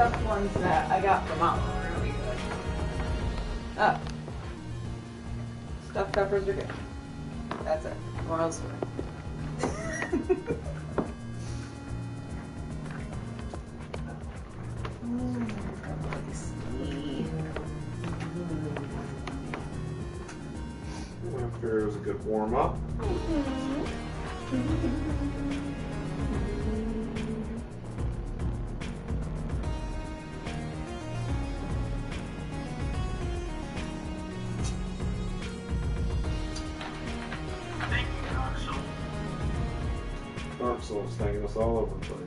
stuffed ones that I got from Mom are really good. Oh. Stuffed peppers are good. That's it. Moral story. After it was a good warm up. Dark Souls taking us all over the place.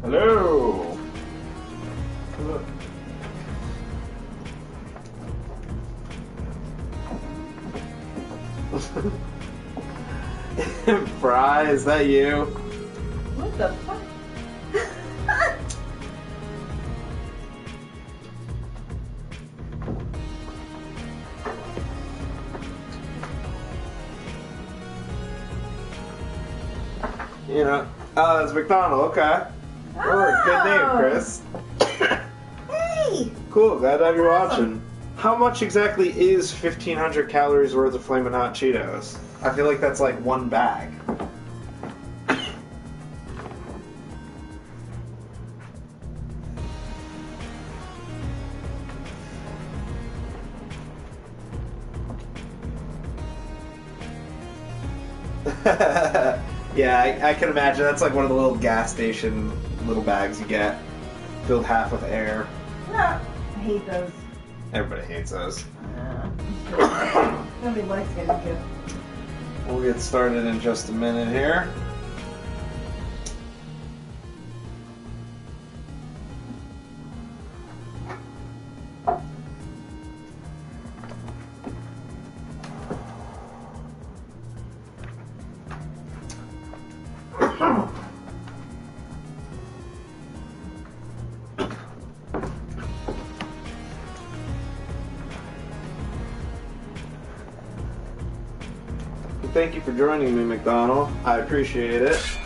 Hello. Look. Fry, is that you? What the fuck? You know, oh, it's McDonald, okay. Oh, good name, Chris. Hey! Cool, glad to have you watching. How much exactly is 1,500 calories worth of Flamin' Hot Cheetos? I feel like that's like one bag. Yeah, I can imagine. That's like one of the little gas station little bags you get, filled half with air. I hate those. Everybody hates those. Nobody likes getting gifts. We'll get started in just a minute here. Thank you for joining me, McDonald. I appreciate it.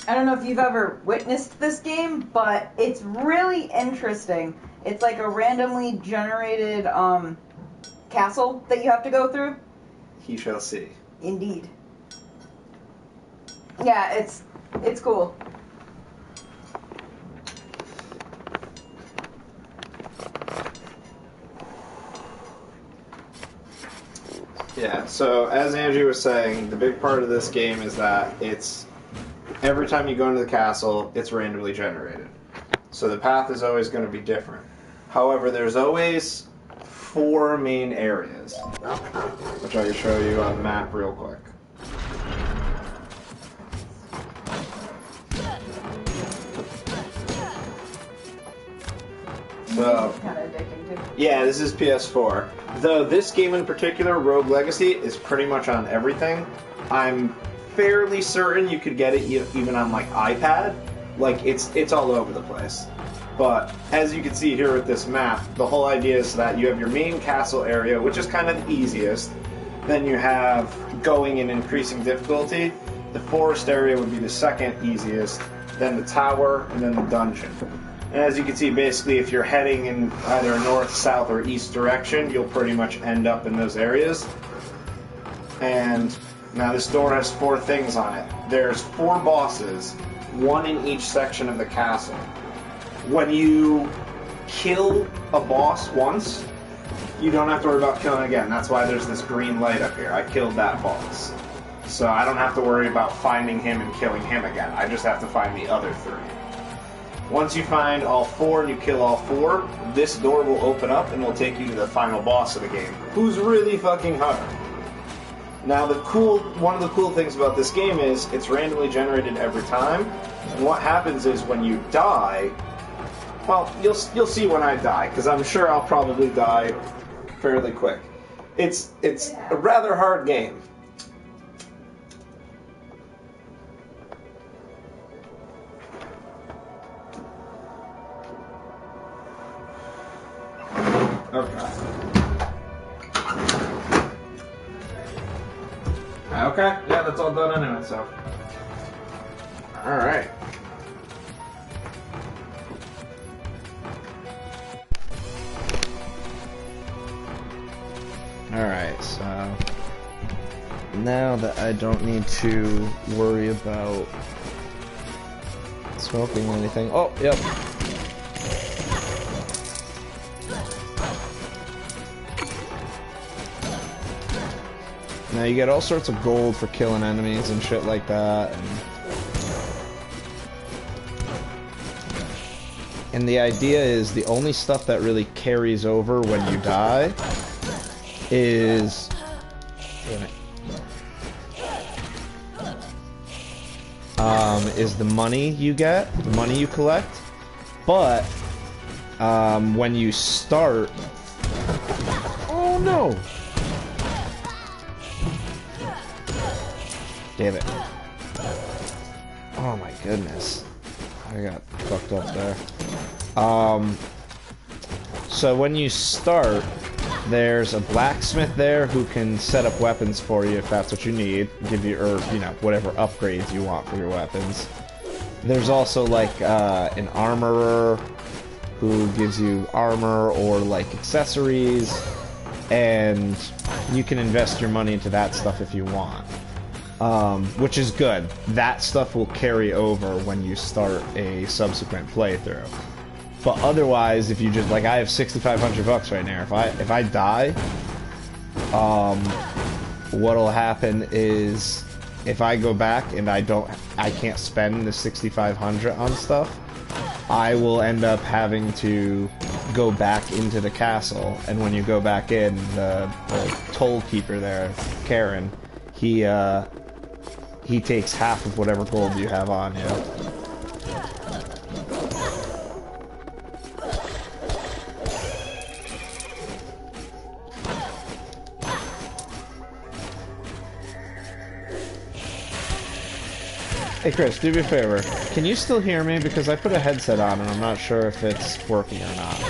I don't know if you've ever witnessed this game, but it's really interesting. It's like a randomly generated castle that you have to go through. He shall see. Indeed. Yeah, it's cool. Yeah, so as Angie was saying, the big part of this game is that it's every time you go into the castle, it's randomly generated. So the path is always going to be different. However, there's always 4 main areas, which I can show you on the map real quick. So, Kind of addicting too. yeah, this is PS4. Though this game in particular, Rogue Legacy, is pretty much on everything. I'm fairly certain you could get it even on like iPad. Like it's all over the place. But as you can see here with this map, the whole idea is that you have your main castle area, which is kind of the easiest. Then you have going in increasing difficulty. The forest area would be the second easiest. Then the tower, and then the dungeon. And as you can see, basically, if you're heading in either a north, south, or east direction, you'll pretty much end up in those areas. And now this door has 4 things on it. There's 4 bosses, 1 in each section of the castle. When you kill a boss once, you don't have to worry about killing again. That's why there's this green light up here. I killed that boss. So I don't have to worry about finding him and killing him again. I just have to find the other 3. Once you find all 4 and you kill all 4, this door will open up and will take you to the final boss of the game, who's really fucking hard. Now one of the cool things about this game is it's randomly generated every time, and what happens is when you die, well, you'll see when I die, because I'm sure I'll probably die fairly quick. It's a rather hard game. Okay. Okay, yeah, that's all done anyway, so. Alright. Alright, so now that I don't need to worry about smoking anything. Oh, yep. Now you get all sorts of gold for killing enemies and shit like that. And the idea is the only stuff that really carries over when you die is... Damn it. Is the money you get, the money you collect. But when you start... Oh no! Damn it. Oh my goodness. I got fucked up there. So when you start, there's a blacksmith there who can set up weapons for you if that's what you need. Give you, or, you know, whatever upgrades you want for your weapons. There's also, like, an armorer who gives you armor or, like, accessories. And you can invest your money into that stuff if you want. Which is good. That stuff will carry over when you start a subsequent playthrough. But otherwise, if you just, like, I have 6,500 bucks right now. If I die, what'll happen is if I go back and I can't spend the 6,500 on stuff, I will end up having to go back into the castle. And when you go back in, the toll keeper there, Karen, he takes half of whatever gold you have on you. Hey Chris, do me a favor. Can you still hear me? Because I put a headset on and I'm not sure if it's working or not.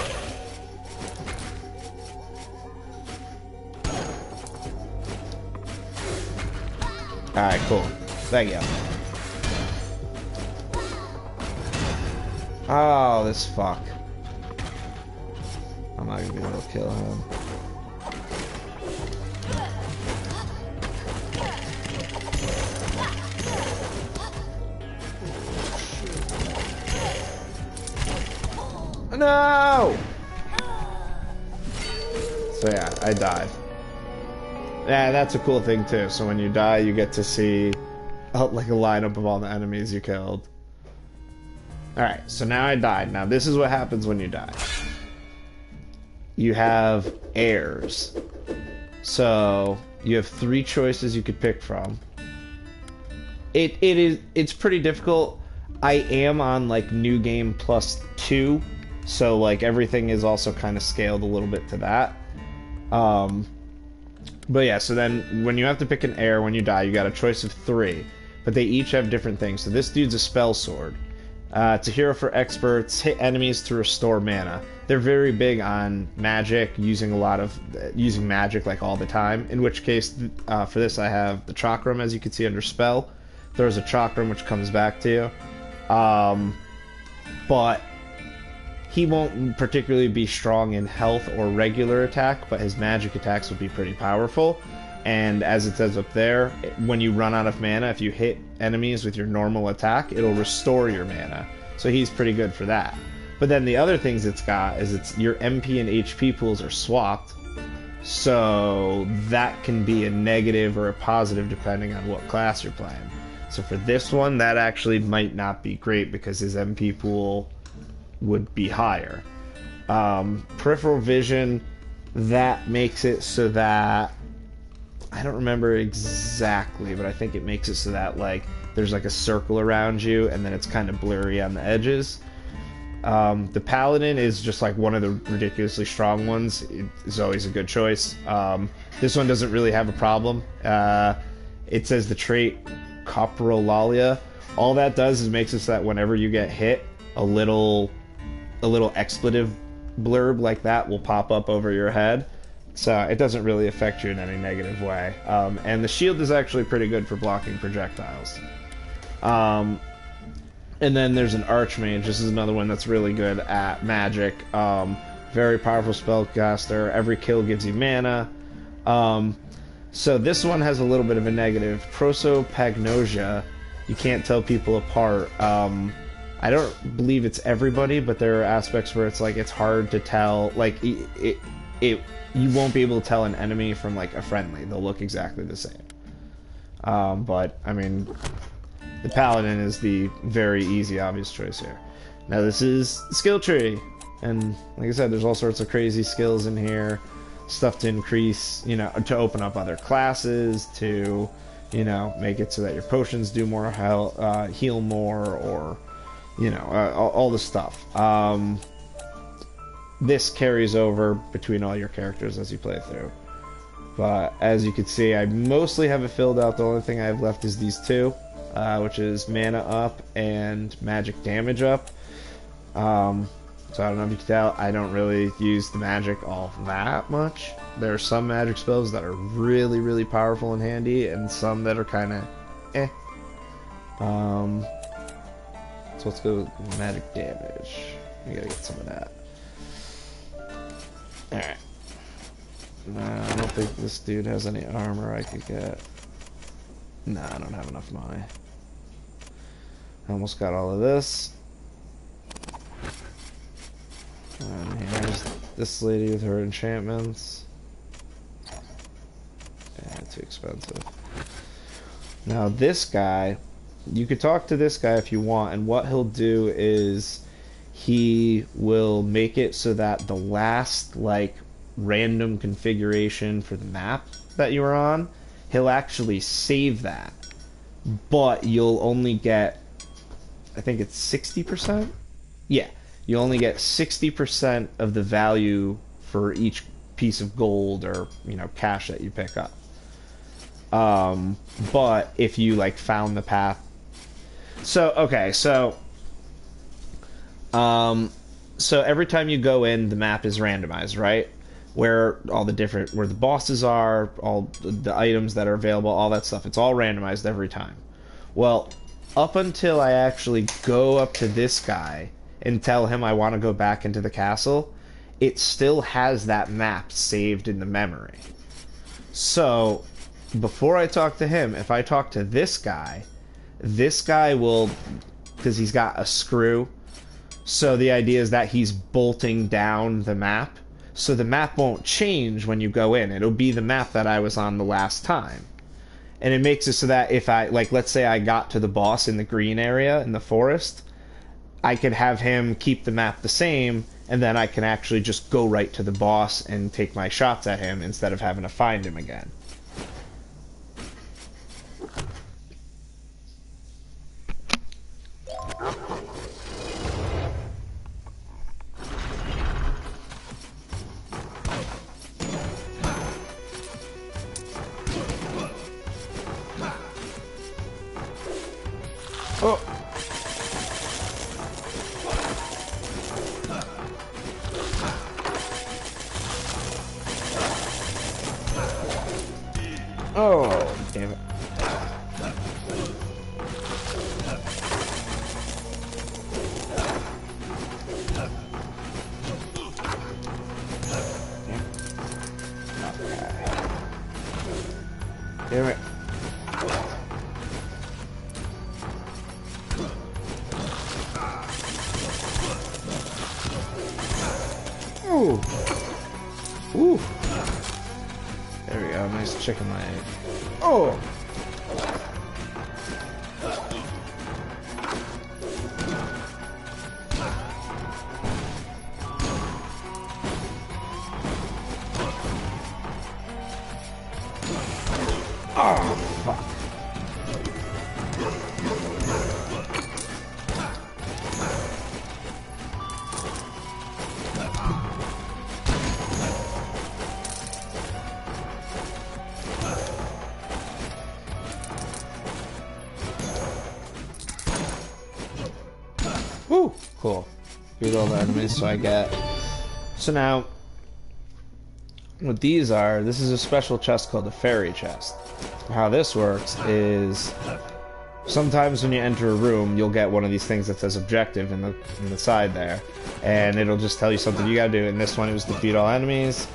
Alright, cool. Thank you. Oh, this fuck. I'm not gonna be able to kill him. No! So yeah, I died. Yeah, that's a cool thing too. So when you die, you get to see like a lineup of all the enemies you killed. Alright, so now I died. Now this is what happens when you die. You have heirs. So you have 3 choices you could pick from. It's pretty difficult. I am on like New Game Plus 2. So, like, everything is also kind of scaled a little bit to that. But yeah, so then when you have to pick an heir when you die, you got a choice of 3. But they each have different things. So this dude's a spell sword. It's a hero for experts, hit enemies to restore mana. They're very big on magic, using magic like all the time. In which case, for this I have the Chakram, as you can see under spell. There's a Chakram which comes back to you. But he won't particularly be strong in health or regular attack, but his magic attacks will be pretty powerful. And as it says up there, when you run out of mana, if you hit enemies with your normal attack, it'll restore your mana. So he's pretty good for that. But then the other things it's got is your MP and HP pools are swapped. So that can be a negative or a positive depending on what class you're playing. So for this one, that actually might not be great because his MP pool would be higher. Peripheral vision, that makes it so that I don't remember exactly, but I think it makes it so that like there's like a circle around you and then it's kind of blurry on the edges. The Paladin is just like one of the ridiculously strong ones. It is always a good choice. This one doesn't really have a problem. It says the trait Coprolalia. All that does is makes it so that whenever you get hit, a little expletive blurb like that will pop up over your head. So it doesn't really affect you in any negative way. And the shield is actually pretty good for blocking projectiles. And then there's an Archmage. This is another one that's really good at magic. Very powerful spellcaster. Every kill gives you mana. So this one has a little bit of a negative. Prosopagnosia. You can't tell people apart. I don't believe it's everybody, but there are aspects where it's like it's hard to tell. Like you won't be able to tell an enemy from like a friendly. They'll look exactly the same. But I mean, the Paladin is the very easy, obvious choice here. Now this is the skill tree, and like I said, there's all sorts of crazy skills in here. Stuff to increase, to open up other classes, to, make it so that your potions do more health, heal more, or, all the stuff. This carries over between all your characters as you play through. But as you can see, I mostly have it filled out. The only thing I have left is these two, which is mana up and magic damage up. So I don't know if you can tell, I don't really use the magic all that much. There are some magic spells that are really, really powerful and handy, and some that are kind of eh. So let's go with magic damage. We gotta get some of that. Alright. I don't think this dude has any armor I could get. Nah, I don't have enough money. I almost got all of this. And here's this lady with her enchantments. Yeah, too expensive. Now this guy, you could talk to this guy if you want, and what he'll do is he will make it so that the last like random configuration for the map that you were on, he'll actually save that. But you'll only get, I think it's 60%? Yeah. You only get 60% of the value for each piece of gold or, cash that you pick up. But if you, found the path... So every time you go in, the map is randomized, right? Where the bosses are, all the items that are available, all that stuff. It's all randomized every time. Well, up until I actually go up to this guy and tell him I want to go back into the castle, it still has that map saved in the memory. So, before I talk to him, if I talk to this guy will, because he's got a screw, so the idea is that he's bolting down the map, so the map won't change when you go in. It'll be the map that I was on the last time. And it makes it so that if I, let's say I got to the boss in the green area, in the forest, I could have him keep the map the same, and then I can actually just go right to the boss and take my shots at him instead of having to find him again. Oh! Oh, damn it. Damn it. Ooh. Ooh. There we go, nice chicken leg. Oh! Oh, fuck. Cool. Here's all the enemies, so I get... So now, what these are, this is a special chest called the fairy chest. How this works is... Sometimes when you enter a room, you'll get one of these things that says objective in the side there. And it'll just tell you something you gotta do. In this one, it was defeat all enemies.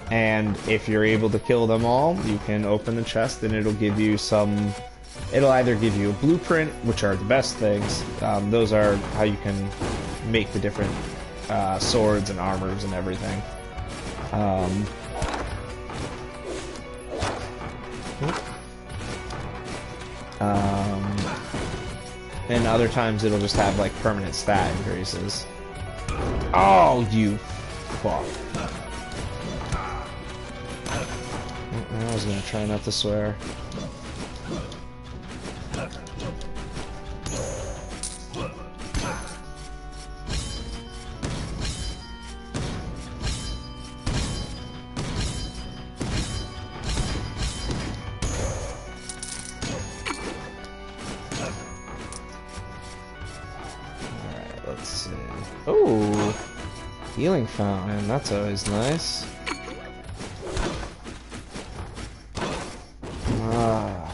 And if you're able to kill them all, you can open the chest and it'll give you some... It'll either give you a blueprint, which are the best things. Those are how you can make the different swords and armors and everything. And other times it'll just have like permanent stat increases. Oh, you fuck. I was gonna try not to swear. Oh, healing fountain, that's always nice. Ah.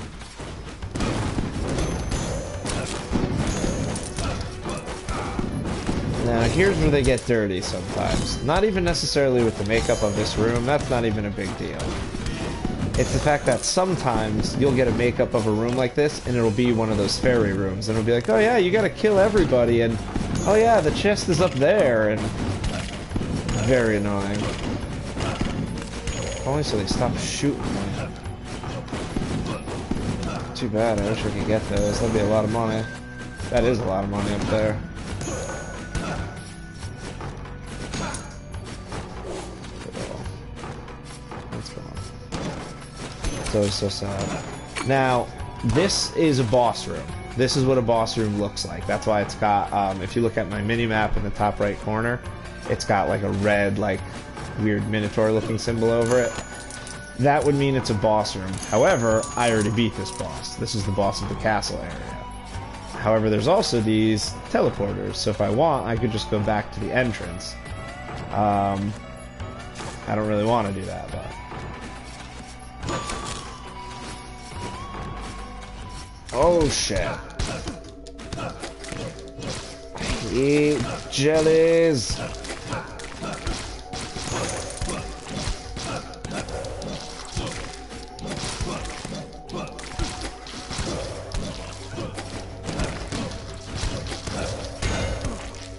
Now here's where they get dirty sometimes. Not even necessarily with the makeup of this room, that's not even a big deal. It's the fact that sometimes you'll get a makeup of a room like this and it'll be one of those fairy rooms and it'll be like, oh yeah, you gotta kill everybody, and oh yeah, the chest is up there, and very annoying. Only so they stop shooting me. Too bad, I wish I could get those. That'd be a lot of money. That is a lot of money up there. What's going on? It's always so sad. Now, this is a boss room. This is what a boss room looks like. That's why it's got, if you look at my mini-map in the top right corner, it's got like a red, like, weird Minotaur-looking symbol over it. That would mean it's a boss room. However, I already beat this boss. This is the boss of the castle area. However, there's also these teleporters, so if I want, I could just go back to the entrance. I don't really want to do that, but... Oh shit. Eat jellies.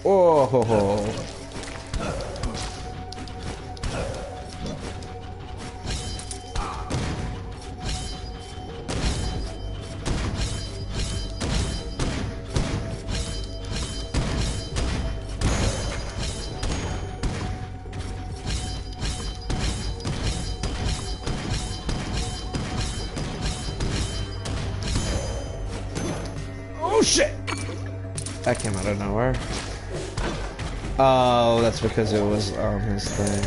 Oh ho ho. Oh shit! That came out of nowhere. Oh, that's because it was on his thing.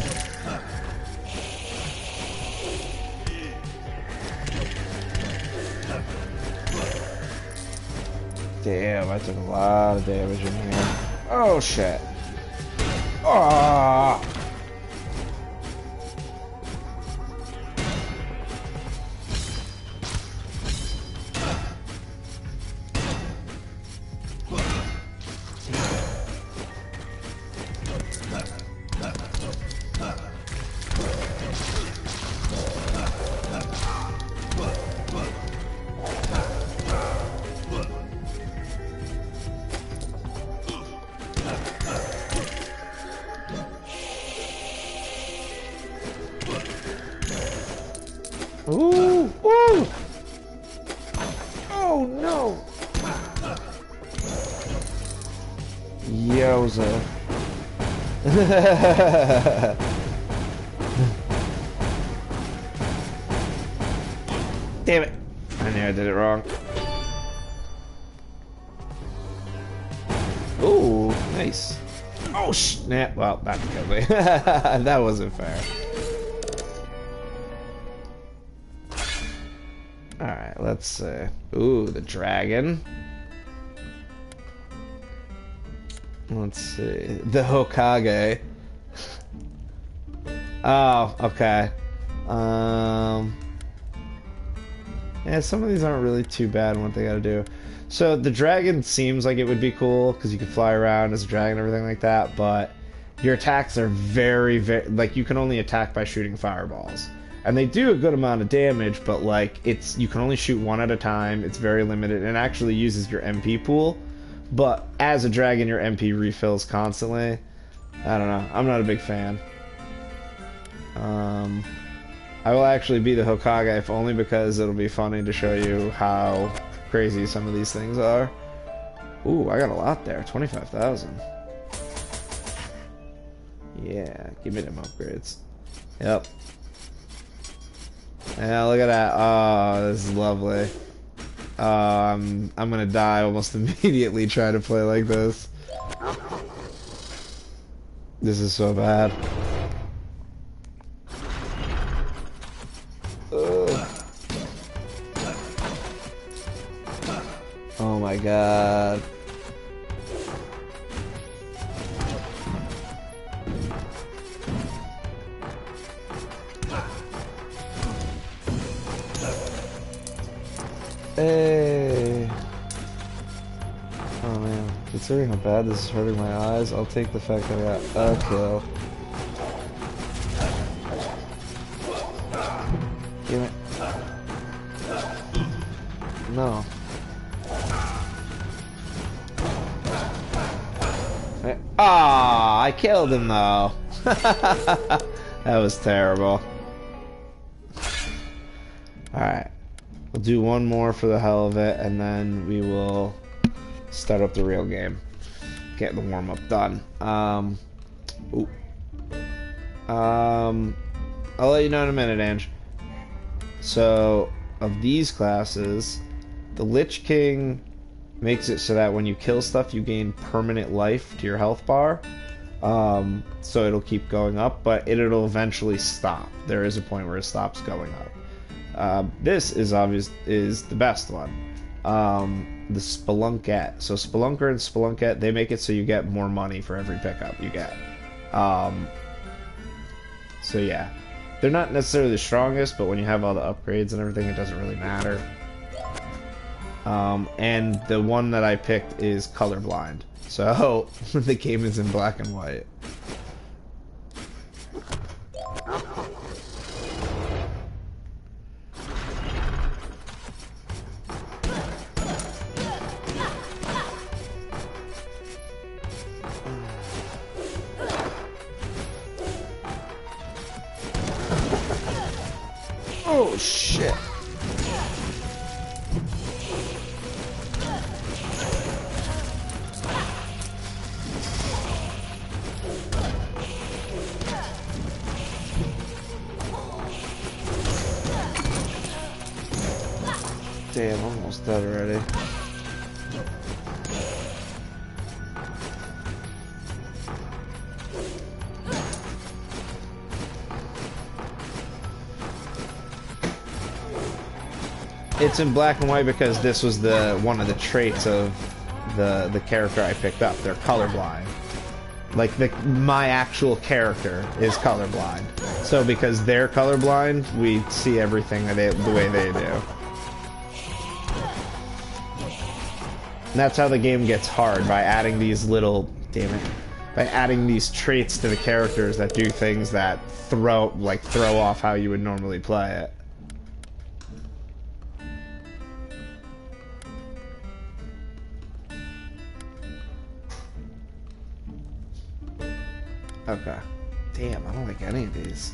Damn, I took a lot of damage in here. Oh shit. Ah. Ooh! Ooh! Oh no! Yowza. Damn it! I knew I did it wrong. Ooh, nice. Oh snap! Well, that killed me. That wasn't fair. Alright, let's see. Ooh, the dragon. Let's see. The Hokage. Oh, okay. Yeah, some of these aren't really too bad in what they gotta do. So the dragon seems like it would be cool because you can fly around as a dragon and everything like that, but your attacks are very, like you can only attack by shooting fireballs. And they do a good amount of damage, but like you can only shoot one at a time. It's very limited and actually uses your MP pool. But as a dragon, your MP refills constantly. I don't know. I'm not a big fan. I will actually be the Hokage if only because it'll be funny to show you how crazy some of these things are. Ooh, I got a lot there. 25,000. Yeah, give me them upgrades. Yep. Yeah, look at that. Oh, this is lovely. I'm gonna die almost immediately trying to play like this. This is so bad. Ugh. Oh my god. Hey. Oh man, considering how bad this is hurting my eyes, I'll take the fact that I got a kill. Damn it. No. Ah, I killed him though. That was terrible. Alright. We'll do one more for the hell of it, and then we will start up the real game. Get the warm-up done. I'll let you know in a minute, Ange. So, of these classes, the Lich King makes it so that when you kill stuff, you gain permanent life to your health bar. So it'll keep going up, but it'll eventually stop. There is a point where it stops going up. This is the best one. The Spelunkette. So Spelunker and Spelunkette, they make it so you get more money for every pickup you get. So yeah. They're not necessarily the strongest, but when you have all the upgrades and everything, it doesn't really matter. And the one that I picked is colorblind. So the game is in black and white. Oh shit. Damn, I'm almost dead already. It's in black and white because this was one of the traits of the character I picked up. They're colorblind. Like my actual character is colorblind. So because they're colorblind, we see everything the way they do. And that's how the game gets hard, by adding these by adding these traits to the characters that do things that throw off how you would normally play it. Okay. Damn, I don't like any of these.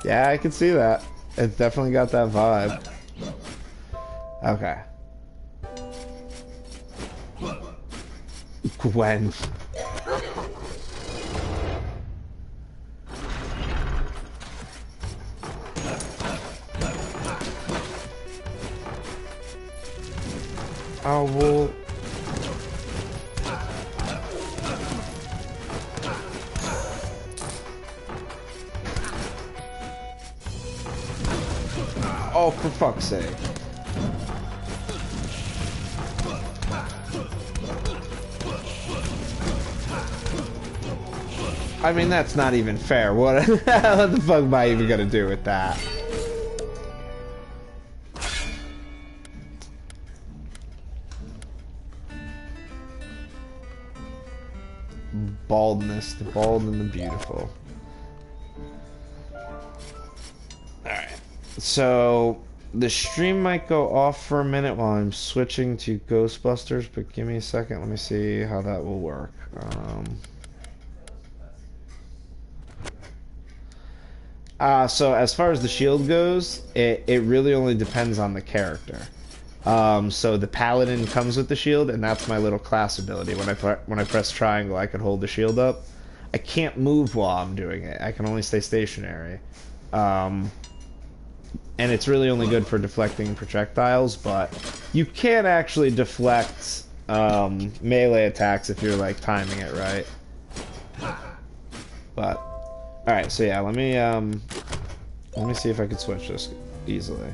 Yeah, I can see that. It's definitely got that vibe. Okay. Gwen. Oh, well... Oh, for fuck's sake. I mean, that's not even fair. What the fuck am I even gonna do with that? Baldness, the bald and the beautiful. Alright. So, the stream might go off for a minute while I'm switching to Ghostbusters, but give me a second. Let me see how that will work. So as far as the shield goes, it really only depends on the character. So the paladin comes with the shield, and that's my little class ability. When I press triangle, I can hold the shield up. I can't move while I'm doing it. I can only stay stationary. And it's really only good for deflecting projectiles, but you can actually deflect melee attacks if you're like timing it right. But all right, so yeah, let me see if I can switch this easily.